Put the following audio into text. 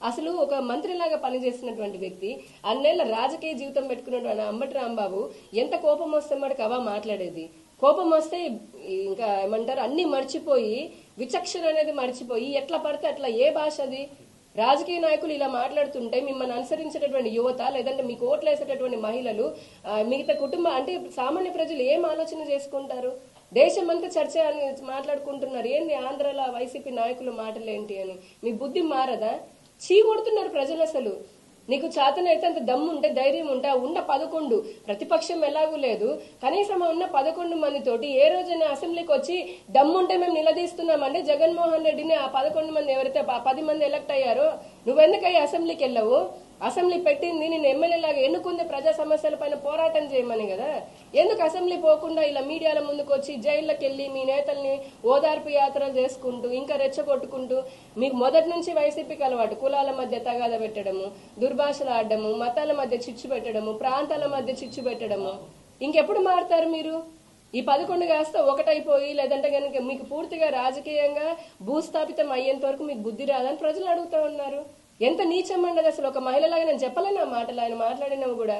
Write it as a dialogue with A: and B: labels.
A: అసలు ఒక మంత్రిలాగా పనిచేసినటువంటి వ్యక్తి అన్నేళ్ల రాజకీయ జీవితం పెట్టుకున్నటువంటి అంబటి రాంబాబు ఎంత కోపం వస్తే మనకు అవా మాట్లాడేది. కోపం వస్తే ఇంకా ఏమంటారు అన్ని మర్చిపోయి విచక్షణ అనేది మర్చిపోయి ఎట్లా పడితే అట్లా ఏ భాష అది. రాజకీయ నాయకులు ఇలా మాట్లాడుతుంటే మిమ్మల్ని అనుసరించేటటువంటి యువత లేదంటే మీకు ఓట్లు వేసేటటువంటి మహిళలు మిగతా కుటుంబ అంటే సామాన్య ప్రజలు ఏం ఆలోచన చేసుకుంటారు? దేశం అంతా చర్చ అని మాట్లాడుకుంటున్నారు. ఏంది ఆంధ్రలో వైసీపీ నాయకుల మాటలు ఏంటి అని. మీ బుద్ధి మారదా? చీ కొడుతున్నారు ప్రజలు. అసలు నీకు చేతనైతే అంత దమ్ము ఉంటే ధైర్యం ఉంటే ఉన్న 11 ప్రతిపక్షం ఎలాగూ లేదు, కనీసం ఉన్న 11 మందితోటి ఏ రోజైనా అసెంబ్లీకి వచ్చి దమ్ముంటే మేము నిలదీస్తున్నామంటే జగన్మోహన్ రెడ్డిని ఆ 11 మంది ఎవరైతే 10 మంది ఎలక్ట్ అయ్యారో నువ్వెందుకయ్యి అసెంబ్లీకి వెళ్ళవు? అసెంబ్లీ పెట్టింది నేను ఎమ్మెల్యేలాగా ఎన్నుకుంది ప్రజా సమస్యల పైన పోరాటం చేయమని కదా. ఎందుకు అసెంబ్లీ పోకుండా ఇలా మీడియాల ముందుకు వచ్చి జైల్లోకి వెళ్ళి మీ నేతల్ని ఓదార్పు యాత్రలు చేసుకుంటూ ఇంకా రెచ్చగొట్టుకుంటూ మీకు మొదటి నుంచి వైసీపీకి అలవాటు కులాల మధ్య తగాద పెట్టడము, దుర్భాషలు ఆడడము, మతాల మధ్య చిచ్చు పెట్టడము, ప్రాంతాల మధ్య చిచ్చు పెట్టడము. ఇంకెప్పుడు మారుతారు మీరు? ఈ 11 కాస్త ఒకటైపోయి లేదంటే కనుక మీకు పూర్తిగా రాజకీయంగా భూస్థాపితం అయ్యేంత వరకు మీకు బుద్ధి రాదని ప్రజలు అడుగుతా ఉన్నారు. ఎంత నీచం అండి అసలు. ఒక మహిళలాగా నేను చెప్పలేను ఆ మాటలు ఆయన మాట్లాడినవి కూడా.